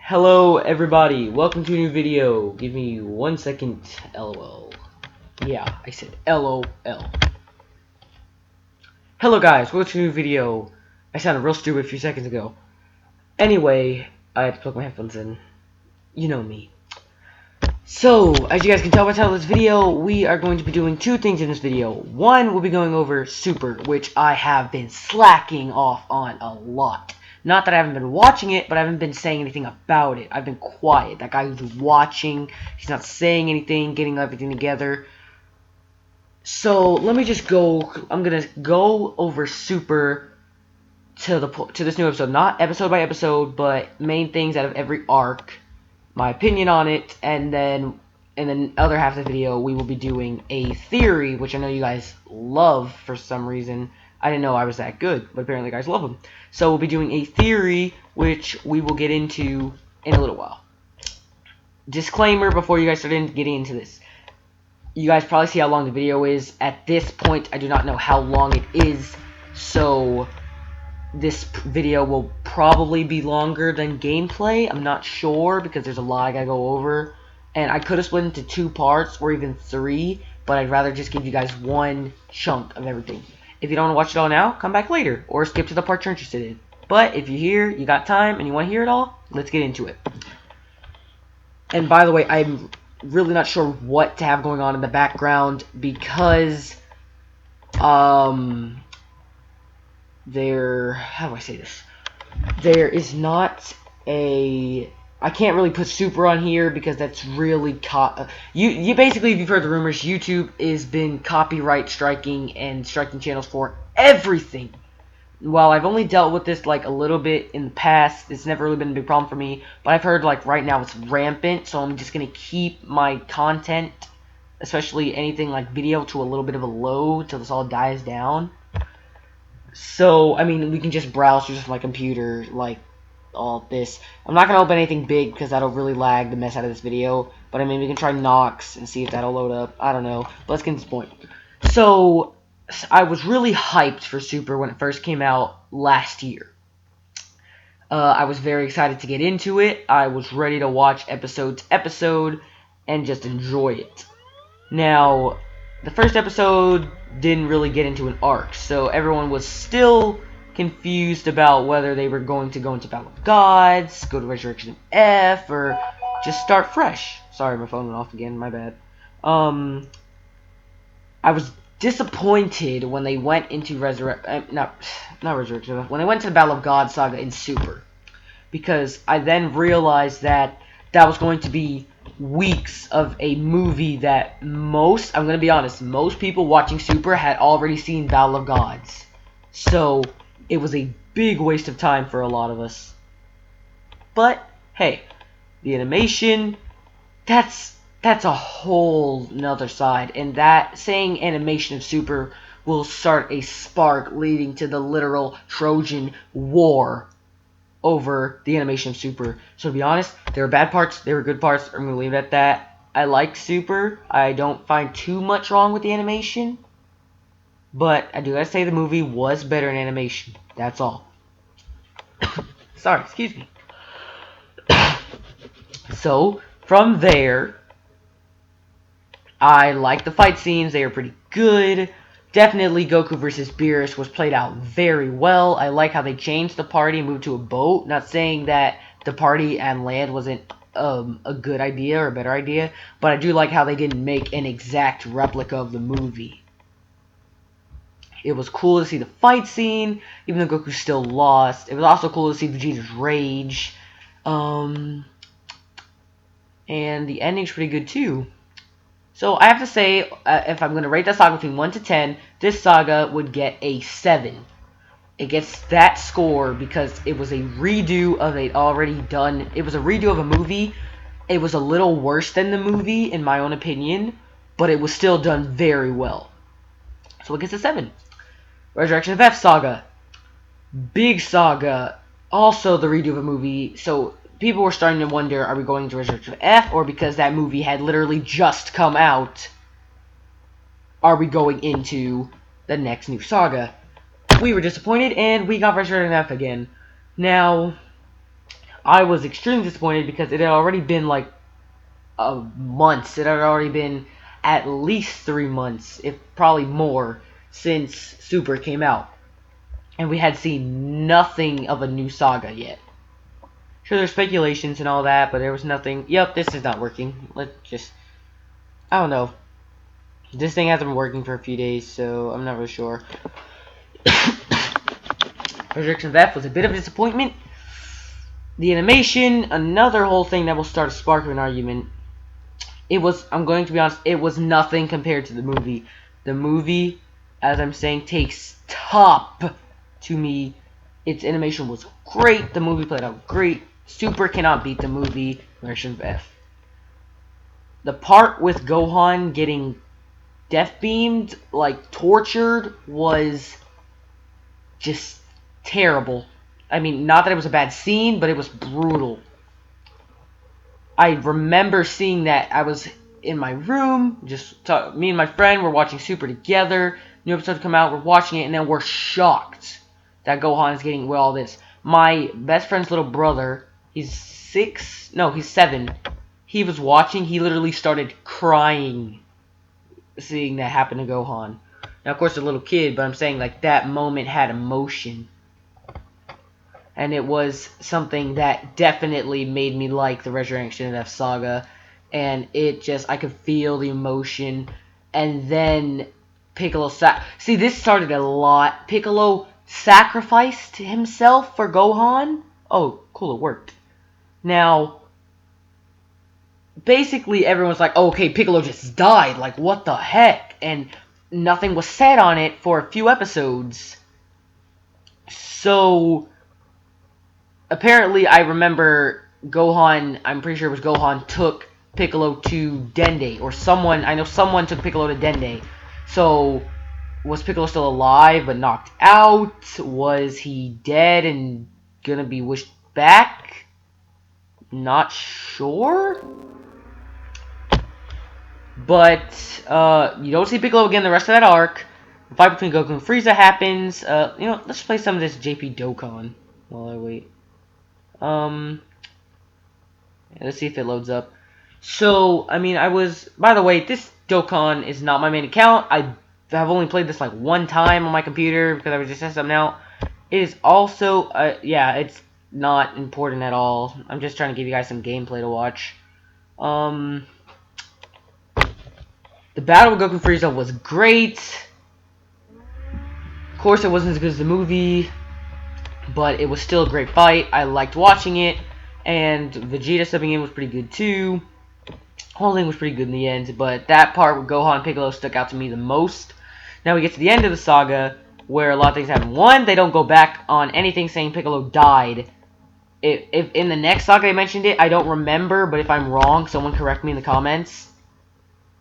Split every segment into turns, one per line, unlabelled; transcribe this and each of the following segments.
Hello everybody, welcome to a new video. Give me 1 second, LOL. Yeah, I said LOL. Hello guys, welcome to a new video. I sounded real stupid a few seconds ago. Anyway, I had to plug my headphones in. You know me. So, as you guys can tell by the title of this video, we are going to be doing two things in this video. One, we'll be going over Super, which I have been slacking off on a lot. Not that I haven't been watching it, but I haven't been saying anything about it. I've been quiet. That guy who's watching, he's not saying anything, getting everything together. So, let me just go. I'm going to go over Super to this new episode. Not episode by episode, but main things out of every arc. My opinion on it, and then in the other half of the video, we will be doing a theory, which I know you guys love for some reason. I didn't know I was that good, but apparently you guys love them. So we'll be doing a theory, which we will get into in a little while. Disclaimer before you guys start getting into this. You guys probably see how long the video is. At this point, I do not know how long it is, so this video will probably be longer than gameplay. I'm not sure because there's a lot I gotta go over. And I could have split into 2 parts or even 3, but I'd rather just give you guys one chunk of everything. If you don't want to watch it all now, come back later or skip to the part you're interested in. But if you're here, you got time, and you want to hear it all, let's get into it. And by the way, I'm really not sure what to have going on in the background because how do I say this? There is not a... I can't really put Super on here because that's really... You basically, if you've heard the rumors, YouTube has been copyright striking and striking channels for everything. While I've only dealt with this like a little bit in the past, it's never really been a big problem for me. But I've heard like right now it's rampant, so I'm just going to keep my content, especially anything like video, to a little bit of a low till this all dies down. So, I mean, we can just browse through my computer, like, all this. I'm not going to open anything big, because that'll really lag the mess out of this video. But, I mean, we can try Nox and see if that'll load up. I don't know. But let's get to this point. So, I was really hyped for Super when it first came out last year. I was very excited to get into it. I was ready to watch episode to episode and just enjoy it. Now, the first episode didn't really get into an arc, so everyone was still confused about whether they were going to go into Battle of Gods, go to Resurrection F, or just start fresh. Sorry, my phone went off again, my bad. I was disappointed when they went into not Resurrection F, when they went to the Battle of Gods saga in Super, because I then realized that that was going to be weeks of a movie that I'm going to be honest, most people watching Super had already seen Battle of Gods. So, it was a big waste of time for a lot of us. But, hey, the animation, that's a whole nother side. And that, saying animation of Super will start a spark leading to the literal Trojan War over the animation of Super. So to be honest, there were bad parts, there were good parts. I'm going to leave it at that. I like Super. I don't find too much wrong with the animation. But I do gotta say the movie was better in animation. That's all. Sorry, excuse me. So, from there, I like the fight scenes. They are pretty good. Definitely Goku versus Beerus was played out very well. I like how they changed the party and moved to a boat. Not saying that the party and land wasn't a good idea or a better idea, but I do like how they didn't make an exact replica of the movie. It was cool to see the fight scene, even though Goku still lost. It was also cool to see Vegeta's rage. And the ending's pretty good too. So, I have to say, if I'm going to rate that saga between 1 to 10, this saga would get a 7. It gets that score because it was a redo of a redo of a movie. It was a little worse than the movie, in my own opinion, but it was still done very well. So, it gets a 7. Resurrection of F saga. Big saga. Also the redo of a movie. So, people were starting to wonder, are we going to Resurrection of F? Or because that movie had literally just come out, are we going into the next new saga? We were disappointed, and we got Resurrection of F again. Now, I was extremely disappointed because it had already been like months. It had already been at least 3 months, if probably more, since Super came out. And we had seen nothing of a new saga yet. Sure, there's speculations and all that, but there was nothing. Yep, this is not working. Let's just... I don't know. This thing hasn't been working for a few days, so I'm not really sure. Resurrection of F was a bit of a disappointment. The animation, another whole thing that will start a spark of an argument. It was, I'm going to be honest, it was nothing compared to the movie. The movie, as I'm saying, takes top to me. Its animation was great. The movie played out great. Super cannot beat the movie Resurrection of F. The part with Gohan getting death beamed, like tortured, was just terrible. I mean, not that it was a bad scene, but it was brutal. I remember seeing that. I was in my room, me and my friend were watching Super together. New episode come out, we're watching it, and then we're shocked that Gohan is getting all this. My best friend's little brother, he's 7. He was watching, he literally started crying seeing that happen to Gohan. Now, of course, a little kid, but I'm saying, like, that moment had emotion. And it was something that definitely made me like the Resurrection of F saga. And it just, I could feel the emotion. And then Piccolo see, this started a lot. Piccolo sacrificed himself for Gohan. Oh, cool, it worked. Now, basically everyone's like, oh, okay, Piccolo just died. Like, what the heck? And nothing was said on it for a few episodes. So apparently, I remember Gohan, I'm pretty sure it was Gohan, took Piccolo to Dende. Or someone, I know someone took Piccolo to Dende. So, was Piccolo still alive but knocked out? Was he dead and gonna be wished back? Not sure. But, you don't see Piccolo again the rest of that arc. The fight between Goku and Frieza happens. Let's play some of this JP Dokkan while I wait. Let's see if it loads up. So, I mean, by the way, this Dokkan is not my main account. I have only played this like one time on my computer because I was just testing something out. It is also, yeah, it's not important at all. I'm just trying to give you guys some gameplay to watch. The battle with Goku and Frieza was great. Of course, it wasn't as good as the movie, but it was still a great fight. I liked watching it. And Vegeta stepping in was pretty good too. Whole thing was pretty good in the end, but that part with Gohan and Piccolo stuck out to me the most. Now we get to the end of the saga, where a lot of things happen. One, they don't go back on anything saying Piccolo died. If in the next saga they mentioned it, I don't remember, but if I'm wrong, someone correct me in the comments.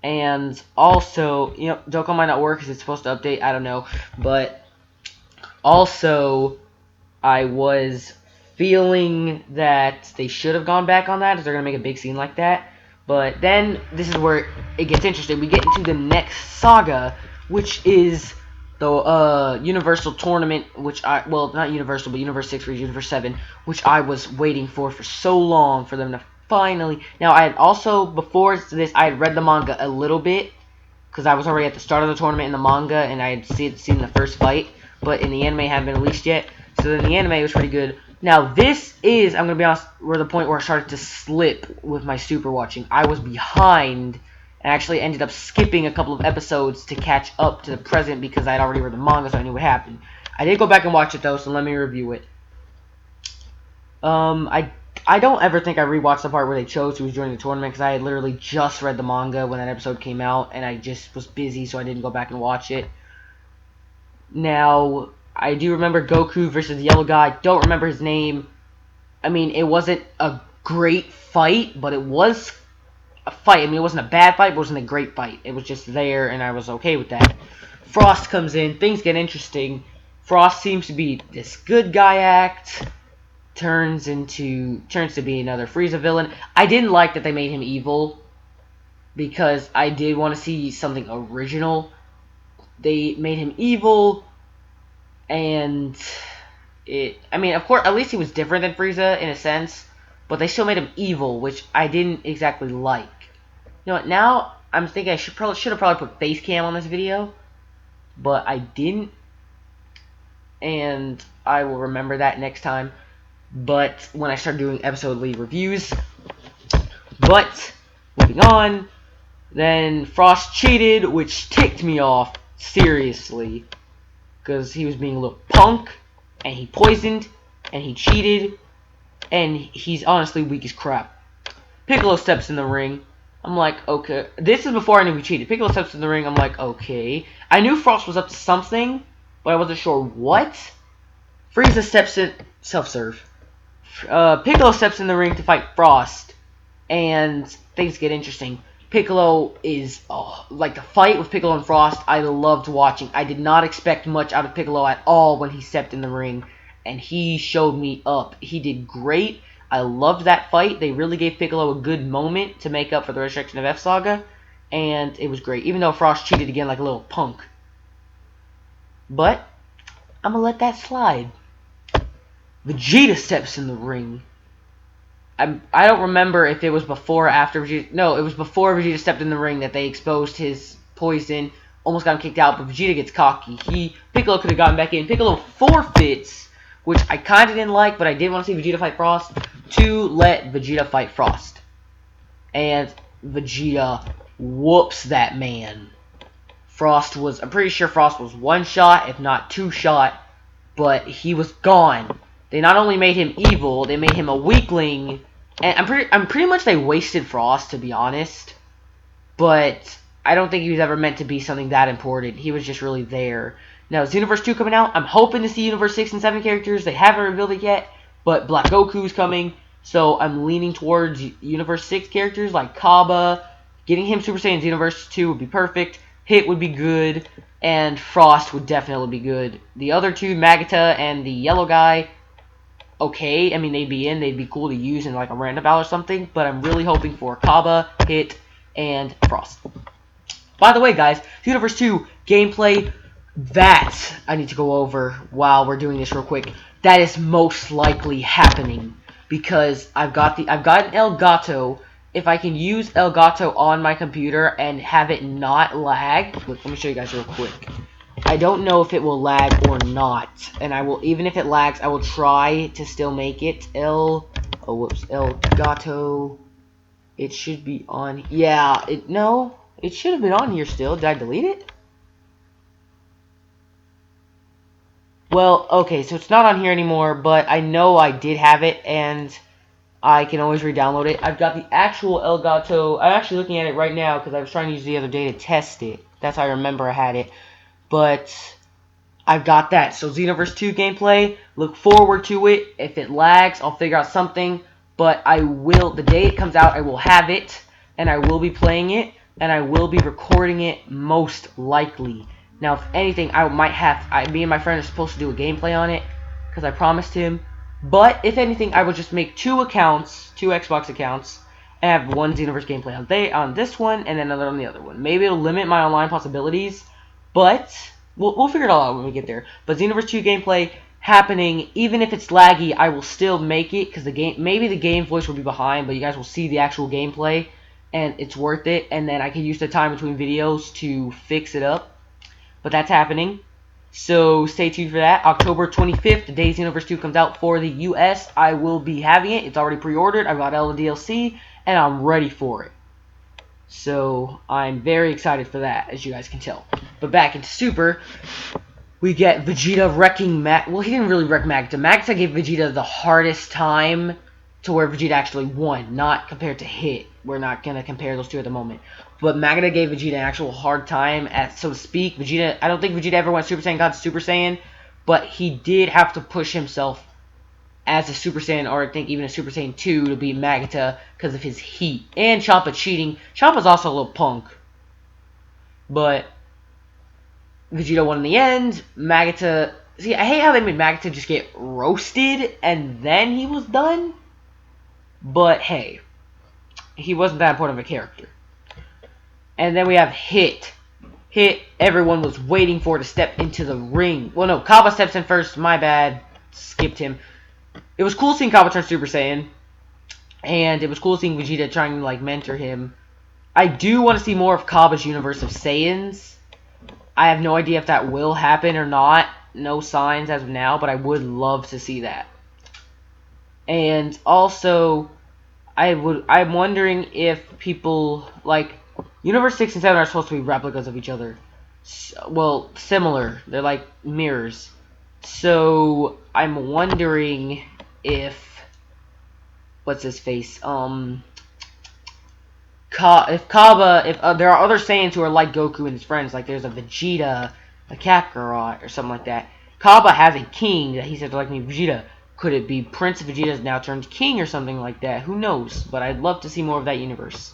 And also, Dokkan might not work because it's supposed to update, I don't know. But also, I was feeling that they should have gone back on that if they're going to make a big scene like that. But then, this is where it gets interesting. We get into the next saga, which is the Universal Tournament, not Universal, but Universe 6 versus Universe 7, which I was waiting for so long for them to finally... Now, I had also, before this, I had read the manga a little bit, because I was already at the start of the tournament in the manga, and I had seen the first fight, but in the anime hadn't been released yet. So then the anime was pretty good. Now, this is, I'm going to be honest, where the point where I started to slip with my Super watching. I was behind, and actually ended up skipping a couple of episodes to catch up to the present because I had already read the manga, so I knew what happened. I did go back and watch it, though, so let me review it. I don't ever think I rewatched the part where they chose who was joining the tournament, because I had literally just read the manga when that episode came out, and I just was busy, so I didn't go back and watch it. Now, I do remember Goku versus the yellow guy. Don't remember his name. I mean, it wasn't a great fight, but it was a fight. I mean, it wasn't a bad fight, but it wasn't a great fight. It was just there, and I was okay with that. Frost comes in. Things get interesting. Frost seems to be this good guy act. Turns to be another Frieza villain. I didn't like that they made him evil, because I did want to see something original. They made him evil, and I mean, of course, at least he was different than Frieza in a sense. but they still made him evil, which I didn't exactly like. You know what? Now I'm thinking I should have probably put face cam on this video, but I didn't, and I will remember that next time. But when I start doing episode-ly reviews. But moving on, then Frost cheated, which ticked me off seriously, because he was being a little punk, and he poisoned, and he cheated, and he's honestly weak as crap. Piccolo steps in the ring. I'm like, okay. This is before I knew he cheated. Piccolo steps in the ring. I'm like, okay. I knew Frost was up to something, but I wasn't sure what. Frieza steps in. Self-serve. Piccolo steps in the ring to fight Frost, and things get interesting. Piccolo is, like the fight with Piccolo and Frost, I loved watching. I did not expect much out of Piccolo at all when he stepped in the ring, and he showed me up. He did great. I loved that fight. They really gave Piccolo a good moment to make up for the resurrection of F Saga, and it was great, even though Frost cheated again like a little punk. But I'm gonna let that slide. Vegeta steps in the ring. I don't remember if it was before or after Vegeta. No, it was before Vegeta stepped in the ring that they exposed his poison. Almost got him kicked out, but Vegeta gets cocky. Piccolo could have gotten back in. Piccolo forfeits, which I kind of didn't like, but I did want to see Vegeta fight Frost, to let Vegeta fight Frost. And Vegeta whoops that man. I'm pretty sure Frost was one shot, if not two shot, but he was gone. They not only made him evil, they made him a weakling, and I'm pretty much they wasted Frost, to be honest. But I don't think he was ever meant to be something that important. He was just really there. Now, is Universe 2 coming out? I'm hoping to see Universe 6 and 7 characters. They haven't revealed it yet, but Black Goku's coming, so I'm leaning towards Universe 6 characters like Kaba. Getting him Super Saiyan Universe 2 would be perfect. Hit would be good, and Frost would definitely be good. The other two, Magata and the yellow guy, okay. I mean, they'd be cool to use in like a random battle or something, but I'm really hoping for Kaba, Hit, and Frost. By the way, guys, Universe 2 gameplay, that I need to go over while we're doing this real quick. That is most likely happening because I've got an Elgato. If I can use Elgato on my computer and have it not lag, look, let me show you guys real quick. I don't know if it will lag or not, and even if it lags, I will try to still make it. Elgato. It should be on. Yeah, it should have been on here still. Did I delete it? Well, okay, so it's not on here anymore, but I know I did have it, and I can always re-download it. I've got the actual Elgato. I'm actually looking at it right now because I was trying to use the other day to test it. That's how I remember I had it. But I've got that. So Xenoverse 2 gameplay, look forward to it. If it lags, I'll figure out something. But the day it comes out, I will have it, and I will be playing it, and I will be recording it most likely. Now, if anything, me and my friend are supposed to do a gameplay on it, because I promised him. But, if anything, I will just make two Xbox accounts, and have one Xenoverse gameplay on this one, and then another on the other one. Maybe it'll limit my online possibilities, but we'll figure it all out when we get there. But Xenoverse 2 gameplay happening, even if it's laggy, I will still make it, because maybe the game voice will be behind, but you guys will see the actual gameplay, and it's worth it, and then I can use the time between videos to fix it up. But that's happening. So stay tuned for that. October 25th, the day Xenoverse 2 comes out for the US, I will be having it. It's already pre-ordered. I've got all the DLC, and I'm ready for it. So I'm very excited for that, as you guys can tell. But back into Super, we get Vegeta wrecking well, he didn't really wreck Magata. Magata gave Vegeta the hardest time to where Vegeta actually won, not compared to Hit. We're not going to compare those two at the moment. But Magata gave Vegeta an actual hard time, so to speak. I don't think Vegeta ever went Super Saiyan God Super Saiyan, but he did have to push himself as a Super Saiyan, or I think even a Super Saiyan 2 to beat Magata because of his heat. And Champa cheating. Champa's also a little punk. But Vegeta won in the end. Magata... See, I hate how they made Magata just get roasted and then he was done. But hey, he wasn't that important of a character. And then we have Hit. Hit, everyone was waiting for to step into the ring. Well, no, Kaba steps in first. My bad. Skipped him. It was cool seeing Kaba turn Super Saiyan. And it was cool seeing Vegeta trying to, like, mentor him. I do want to see more of Cabba's universe of Saiyans. I have no idea if that will happen or not. No signs as of now, but I would love to see that. And also, I'm wondering if people, like, Universe 6 and 7 are supposed to be replicas of each other. Well, similar. They're like mirrors. So, I'm wondering if, what's his face? If there are other Saiyans who are like Goku and his friends, like there's a Vegeta, a Kakarot, or something like that. Cabba has a king that he said to like me, Vegeta. Could it be Prince Vegeta now turned king or something like that? Who knows? But I'd love to see more of that universe.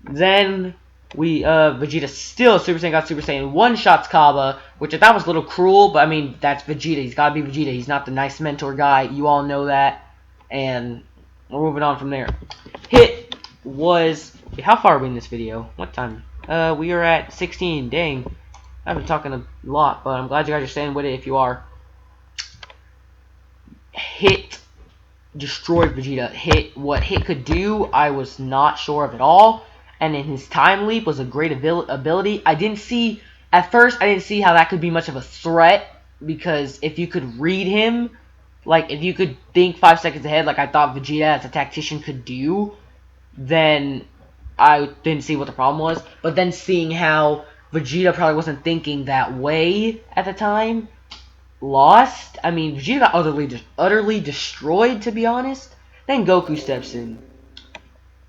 Then Vegeta still Super Saiyan got Super Saiyan one-shots Cabba, which I thought was a little cruel, but I mean, that's Vegeta. He's gotta be Vegeta. He's not the nice mentor guy. You all know that. And we're moving on from there. Hit was... How far are we in this video? What time? We are at 16. Dang. I've been talking a lot, but I'm glad you guys are staying with it if you are. Hit destroyed Vegeta. What Hit could do, I was not sure of at all. And in his time leap was a great ability. At first, I didn't see how that could be much of a threat, because if you could read him, like if you could think 5 seconds ahead, like I thought Vegeta as a tactician could do, then I didn't see what the problem was. But then seeing how Vegeta probably wasn't thinking that way at the time, lost. I mean, Vegeta got utterly destroyed, to be honest. Then Goku steps in.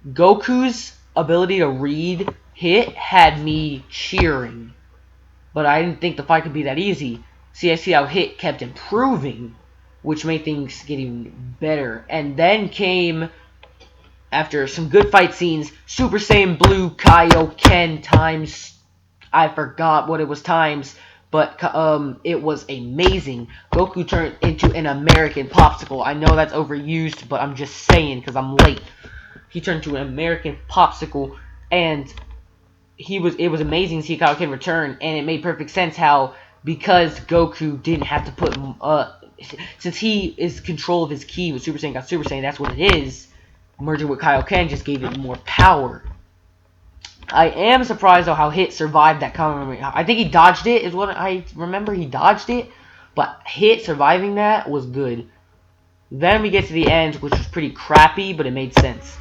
Goku's ability to read Hit had me cheering, but I didn't think the fight could be that easy. I see how Hit kept improving, which made things get even better. And then came, after some good fight scenes, Super Saiyan Blue Kaioken times, I forgot what it was times, but it was amazing. Goku turned into an American popsicle. I know that's overused, but I'm just saying because I'm late. He turned into an American popsicle, and it was amazing to see Kaioken return, and it made perfect sense how, because Goku didn't have to put since he is control of his ki with Super Saiyan got Super Saiyan, that's what it is. Merging with Kaioken just gave it more power. I am surprised though how Hit survived that coming. I think he dodged it, is what I remember. He dodged it, but Hit surviving that was good. Then we get to the end, which was pretty crappy, but it made sense.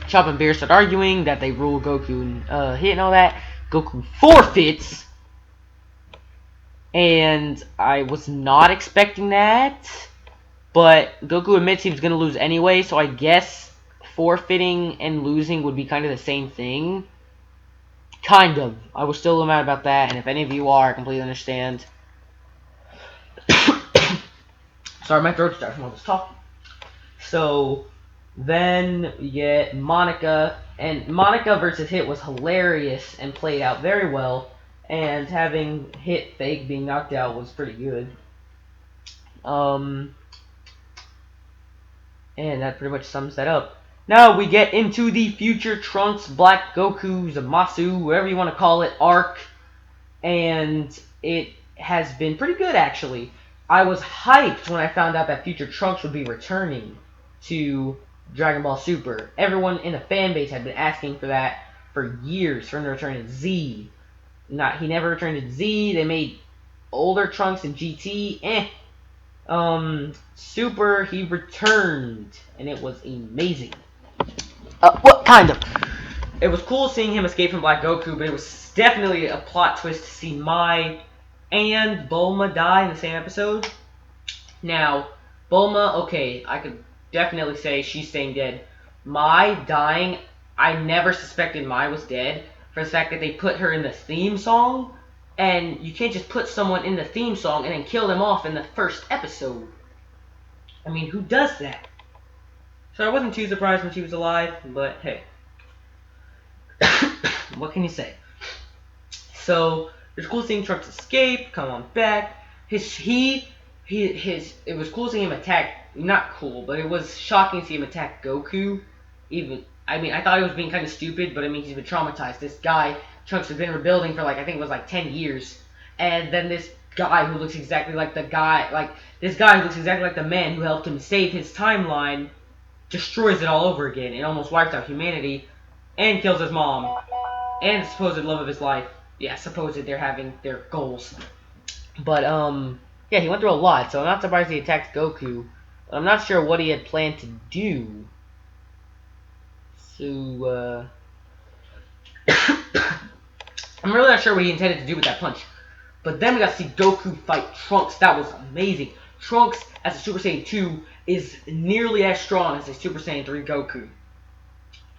Chop and Beer start arguing that they rule Goku and Hit and all that. Goku forfeits, and I was not expecting that, but Goku admits he was going to lose anyway, so I guess forfeiting and losing would be kind of the same thing. Kind of. I was still a little mad about that, and if any of you are, I completely understand. Sorry, my throat's dry from all this talking. So, then we get Monica, and Monica versus Hit was hilarious and played out very well, and having Hit fake being knocked out was pretty good. And that pretty much sums that up. Now we get into the Future Trunks, Black Goku, Zamasu, whatever you want to call it, arc. And it has been pretty good, actually. I was hyped when I found out that Future Trunks would be returning to Dragon Ball Super. Everyone in the fan base had been asking for that for years, for him to return in Z. He never returned in Z. They made older Trunks in GT. Super, he returned, and it was amazing. What kind of? It was cool seeing him escape from Black Goku, but it was definitely a plot twist to see Mai and Bulma die in the same episode. Now, Bulma, okay, I could definitely say she's staying dead. Mai dying, I never suspected Mai was dead for the fact that they put her in the theme song, and you can't just put someone in the theme song and then kill them off in the first episode. I mean, who does that? So I wasn't too surprised when she was alive, but hey. What can you say? So, it's cool seeing Trunks escape, come on back. It was cool seeing him attack, not cool, but it was shocking to see him attack Goku. I thought he was being kind of stupid, but I mean, he's been traumatized. This guy, Trunks, has been rebuilding for I think it was 10 years. And then this guy who looks exactly like the man who helped him save his timeline, destroys it all over again and almost wipes out humanity and kills his mom and the supposed love of his life. Yeah, supposed they're having their goals. But, yeah, he went through a lot, so I'm not surprised he attacked Goku. But I'm not sure what he had planned to do. So, I'm really not sure what he intended to do with that punch. But then we got to see Goku fight Trunks. That was amazing. Trunks, as a Super Saiyan 2, is nearly as strong as a Super Saiyan 3 Goku.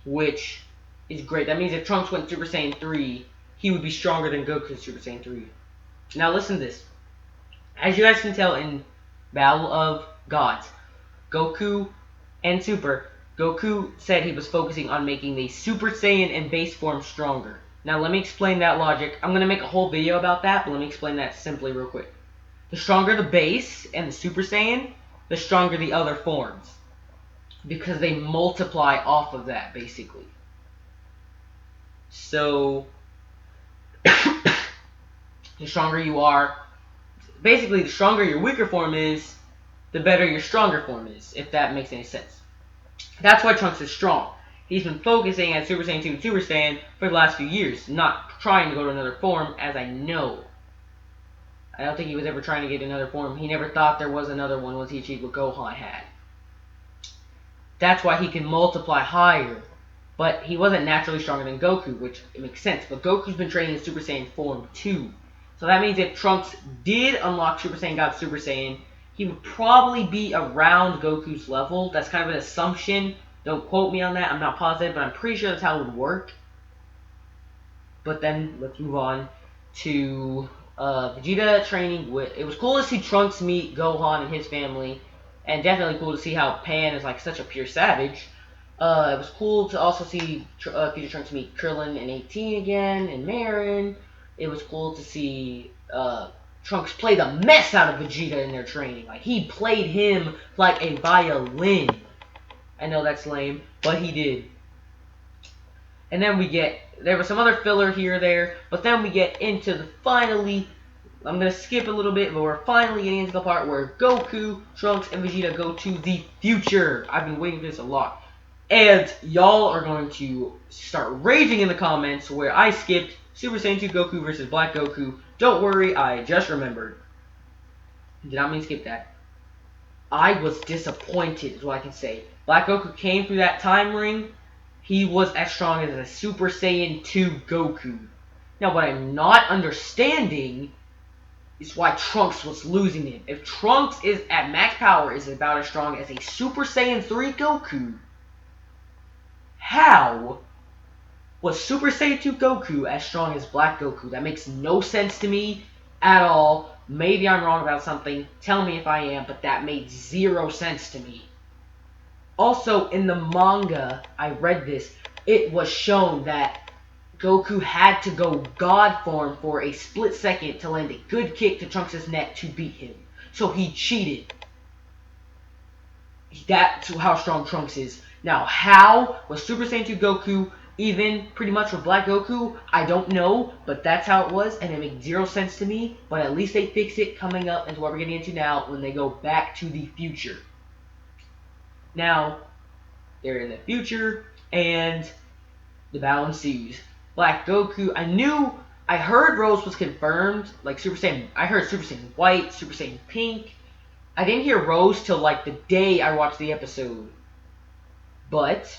Which is great. That means if Trunks went Super Saiyan 3, he would be stronger than Goku Super Saiyan 3. Now listen to this. As you guys can tell in Battle of Gods, Goku and Super, Goku said he was focusing on making the Super Saiyan and base form stronger. Now let me explain that logic. I'm going to make a whole video about that, but let me explain that simply real quick. The stronger the base and the Super Saiyan, the stronger the other forms. Because they multiply off of that, basically. So, the stronger you are, basically the stronger your weaker form is, the better your stronger form is, if that makes any sense. That's why Trunks is strong. He's been focusing at Super Saiyan 2 and Super Saiyan for the last few years, not trying to go to another form, as I know. I don't think he was ever trying to get another form. He never thought there was another one once he achieved what Gohan had. That's why he can multiply higher. But he wasn't naturally stronger than Goku, which it makes sense. But Goku's been training in Super Saiyan form 2. So that means if Trunks did unlock Super Saiyan God Super Saiyan, he would probably be around Goku's level. That's kind of an assumption. Don't quote me on that. I'm not positive, but I'm pretty sure that's how it would work. But then, let's move on to Vegeta training. It was cool to see Trunks meet Gohan and his family. And definitely cool to see how Pan is like such a pure savage. It was cool to also see Future Trunks meet Krillin and 18 again, and Marin. It was cool to see Trunks play the mess out of Vegeta in their training. Like, he played him like a violin. I know that's lame, but he did. And then there was some other filler here or there, but then we get into the finally, I'm going to skip a little bit, but we're finally getting into the part where Goku, Trunks, and Vegeta go to the future. I've been waiting for this a lot. And y'all are going to start raging in the comments where I skipped Super Saiyan 2 Goku versus Black Goku. Don't worry, I just remembered. Did not mean to skip that. I was disappointed, is what I can say. Black Goku came through that time ring. He was as strong as a Super Saiyan 2 Goku. Now, what I'm not understanding is why Trunks was losing it. If Trunks is at max power is about as strong as a Super Saiyan 3 Goku, how was Super Saiyan 2 Goku as strong as Black Goku? That makes no sense to me at all. Maybe I'm wrong about something. Tell me if I am, but that made zero sense to me. Also, in the manga, I read this, it was shown that Goku had to go God form for a split second to land a good kick to Trunks' neck to beat him. So he cheated. That's how strong Trunks is. Now, how was Super Saiyan 2 Goku even pretty much with Black Goku? I don't know, but that's how it was, and it makes zero sense to me. But at least they fix it coming up into what we're getting into now when they go back to the future. Now, they're in the future, and the battle ensues. Black Goku, I heard Rose was confirmed, like Super Saiyan, I heard Super Saiyan White, Super Saiyan Pink. I didn't hear Rose till like the day I watched the episode. But,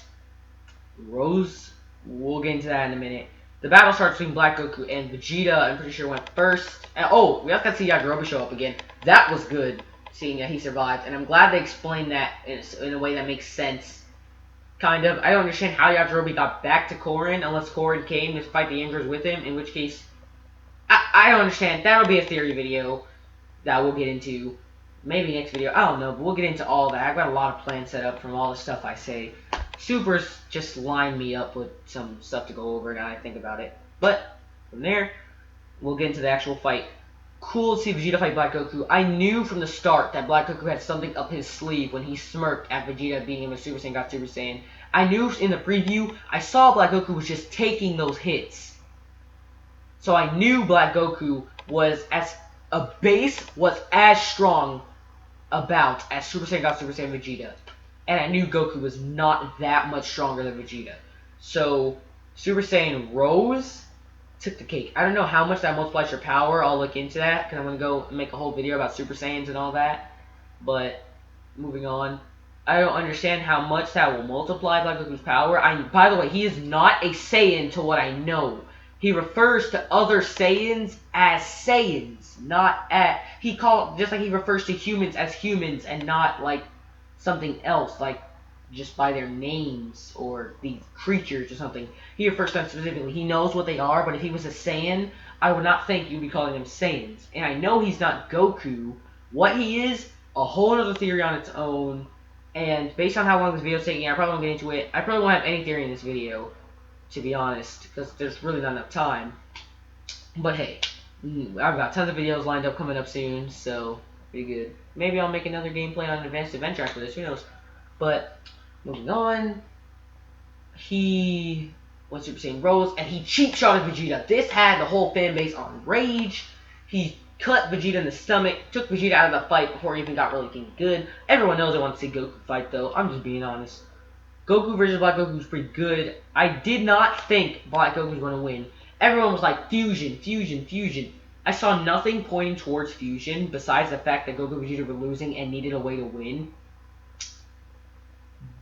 Rose, we'll get into that in a minute. The battle starts between Black Goku and Vegeta, I'm pretty sure went first. And, oh, we also got to see Yajirobe show up again. That was good, seeing that he survived. And I'm glad they explained that in a way that makes sense. Kind of. I don't understand how Yajirobe got back to Korin, unless Korin came to fight the Androids with him, in which case, I don't understand. That'll be a theory video that we'll get into. Maybe next video. I don't know, but we'll get into all that. I've got a lot of plans set up from all the stuff I say. Supers just line me up with some stuff to go over now I think about it. But, from there, we'll get into the actual fight. Cool to see Vegeta fight Black Goku. I knew from the start that Black Goku had something up his sleeve when he smirked at Vegeta being him a Super Saiyan got Super Saiyan. I knew in the preview, I saw Black Goku was just taking those hits. So I knew Black Goku was as as strong as Super Saiyan God Super Saiyan Vegeta. and I knew Goku was not that much stronger than Vegeta. So Super Saiyan Rose took the cake. I don't know how much that multiplies your power. I'll look into that because I'm gonna go make a whole video about Super Saiyans and all that. But moving on, I don't understand how much that will multiply Black Goku's power. By the way, he is not a Saiyan to what I know. He refers to other Saiyans as Saiyans, not at just like he refers to humans as humans and not like something else, like just by their names or these creatures or something. He refers to them specifically. He knows what they are, but if he was a Saiyan, I would not think you'd be calling them Saiyans. And I know he's not Goku. What he is, a whole other theory on its own. And based on how long this video is taking, I probably won't get into it. I probably won't have any theory in this video, to be honest, because there's really not enough time. But hey, I've got tons of videos lined up coming up soon, so pretty good. Maybe I'll make another gameplay on Advanced Adventure after this, who knows. But moving on, he went Super Saiyan Rose, and he cheap shotted Vegeta. This had the whole fan base on rage. He cut Vegeta in the stomach, took Vegeta out of the fight before he even got really good. Everyone knows I want to see Goku fight, though. I'm just being honest. Goku versus Black Goku was pretty good. I did not think Black Goku was going to win. Everyone was like, fusion, fusion, fusion. I saw nothing pointing towards fusion besides the fact that Goku and Vegeta were losing and needed a way to win.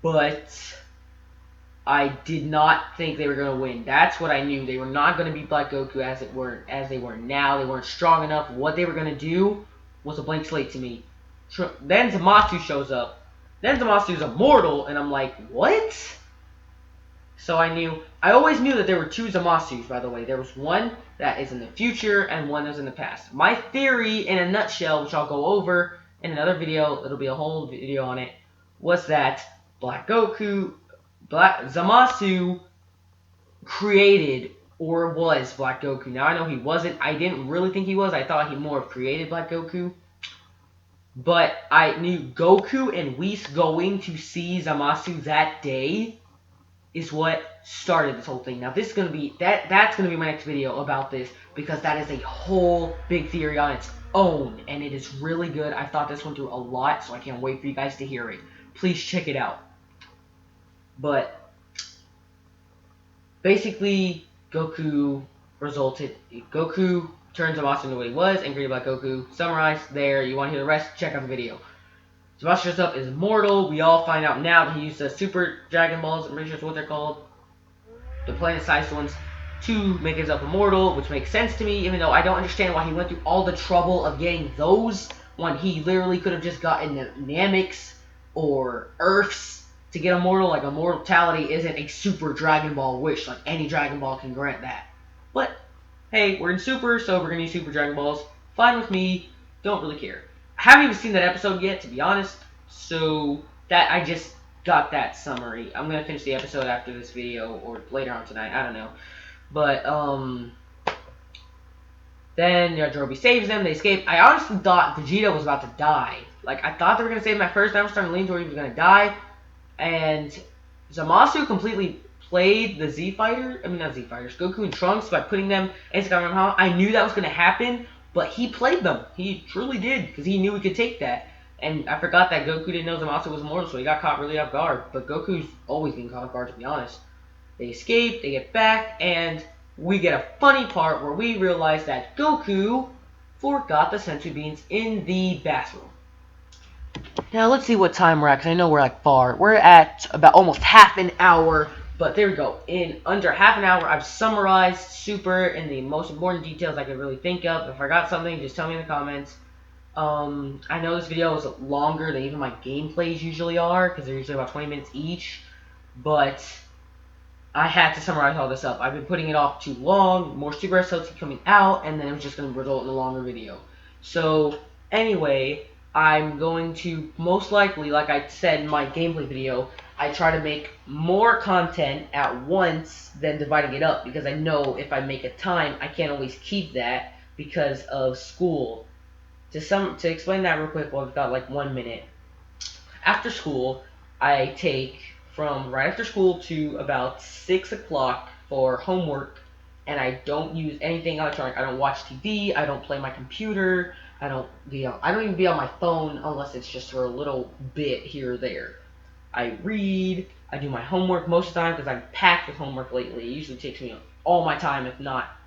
But I did not think they were going to win. That's what I knew. They were not going to beat Black Goku as they were now. They weren't strong enough. What they were going to do was a blank slate to me. Then Zamasu shows up. Then Zamasu's immortal, and I'm like, what? So I always knew that there were two Zamasus, by the way. There was one that is in the future and one that's in the past. My theory, in a nutshell, which I'll go over in another video, it'll be a whole video on it, was that Zamasu created or was Black Goku. Now, I know he wasn't. I didn't really think he was. I thought he more created Black Goku. But I knew Goku and Whis going to see Zamasu that day is what started this whole thing. Now this is gonna be that's gonna be my next video about this because that is a whole big theory on its own and it is really good. I've thought this one through a lot, so I can't wait for you guys to hear it. Please check it out. But basically Goku turns Zamasu into what he was and created Black Goku. Summarized there. You want to hear the rest? Check out the video. Zamasu shows up is immortal. We all find out now that he used the Super Dragonballs. I'm pretty sure that's what they're called. The planet-sized ones to make himself immortal, which makes sense to me, even though I don't understand why he went through all the trouble of getting those when he literally could have just gotten Namex or Earths to get immortal. Like, immortality isn't a Super Dragon Ball wish. Like, any Dragon Ball can grant that. But hey, we're in Super, so we're going to use Super Dragon Balls. Fine with me. Don't really care. I haven't even seen that episode yet, to be honest. So, I just got that summary. I'm going to finish the episode after this video, or later on tonight. I don't know. But, then Yajirobe saves them. They escape. I honestly thought Vegeta was about to die. Like, I thought they were going to save him at first. I was starting to lean toward he was going to die. And Zamasu completely played the Goku and Trunks by putting them in Kamehameha. I knew that was going to happen, but he played them. He truly did, because he knew he could take that. And I forgot that Goku didn't know Zamasu was immortal, so he got caught really off guard. But Goku's always been caught off guard, to be honest. They escape, they get back, and we get a funny part where we realize that Goku forgot the sensory beans in the bathroom. Now, let's see what time we're at, because I know we're like far. We're at about almost half an hour. But there we go. In under half an hour, I've summarized Super in the most important details I could really think of. If I got something, just tell me in the comments. I know this video is longer than even my gameplays usually are, because they're usually about 20 minutes each. But I had to summarize all this up. I've been putting it off too long. More Super episodes keep coming out, and then it was just going to result in a longer video. So, anyway, I'm going to most likely, like I said in my gameplay video, I try to make more content at once than dividing it up, because I know if I make a time, I can't always keep that because of school. To explain that real quick, well, I've got like 1 minute. After school, I take from right after school to about 6 o'clock for homework, and I don't use anything electronic. I don't watch TV. I don't play my computer. I don't even be on my phone unless it's just for a little bit here or there. I read, I do my homework most of the time because I'm packed with homework lately. It usually takes me all my time, if not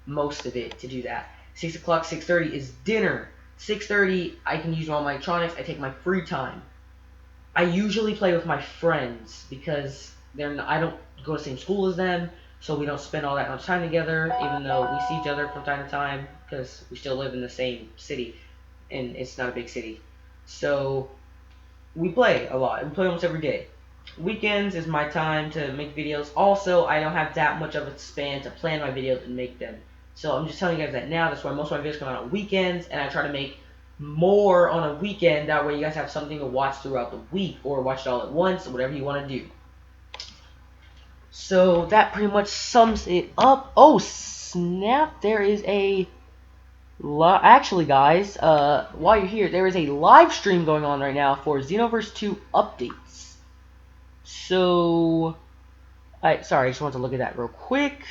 most of it, to do that. 6 o'clock, 6:30 is dinner. 6:30, I can use all my electronics. I take my free time. I usually play with my friends because I don't go to the same school as them, so we don't spend all that much time together, even though we see each other from time to time because we still live in the same city, and it's not a big city. So we play a lot. We play almost every day. Weekends is my time to make videos. Also, I don't have that much of a span to plan my videos and make them. So I'm just telling you guys that now. That's why most of my videos come out on weekends, and I try to make more on a weekend. That way you guys have something to watch throughout the week, or watch it all at once, or whatever you want to do. So that pretty much sums it up. Oh, snap. There is a... Actually, guys, while you're here, there is a live stream going on right now for Xenoverse 2 updates. So, sorry, I just want to look at that real quick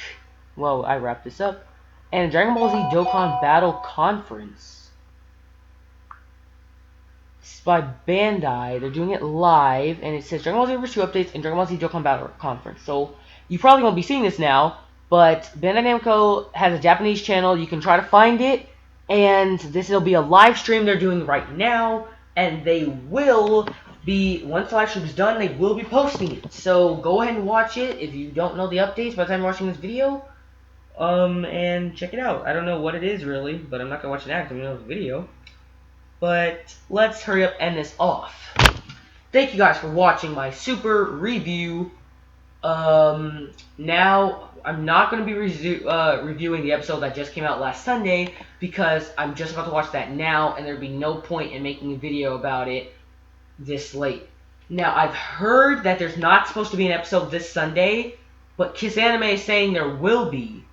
while I wrap this up. And Dragon Ball Z Dokkan Battle Conference. It's by Bandai. They're doing it live, and it says Dragon Ball Z Xenoverse 2 updates and Dragon Ball Z Dokkan Battle Conference. So, you probably won't be seeing this now, but Bandai Namco has a Japanese channel. You can try to find it. And this will be a live stream they're doing right now, and they will be, once the live stream is done, they will be posting it. So go ahead and watch it if you don't know the updates by the time you're watching this video, and check it out. I don't know what it is really, but I'm not gonna watch it now because I know the video. But let's hurry up and end this off. Thank you guys for watching my super review. Now I'm not going to be reviewing the episode that just came out last Sunday because I'm just about to watch that now, and there'd be no point in making a video about it this late. Now, I've heard that there's not supposed to be an episode this Sunday, but Kiss Anime is saying there will be,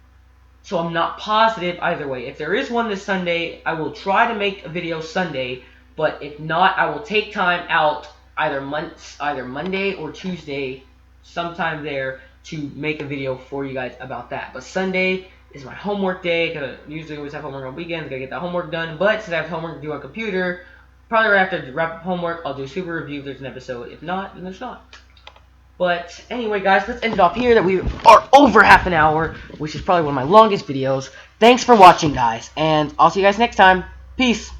so I'm not positive either way. If there is one this Sunday, I will try to make a video Sunday, but if not, I will take time out either Monday or Tuesday, sometime there, to make a video for you guys about that. But Sunday is my homework day, because I usually always have homework on weekends. Gotta get that homework done. But since I have homework to do on computer, probably right after I wrap up homework, I'll do a super review if there's an episode. If not, then there's not. But anyway, guys, let's end it off here. That we are over half an hour, which is probably one of my longest videos. Thanks for watching, guys, and I'll see you guys next time. Peace.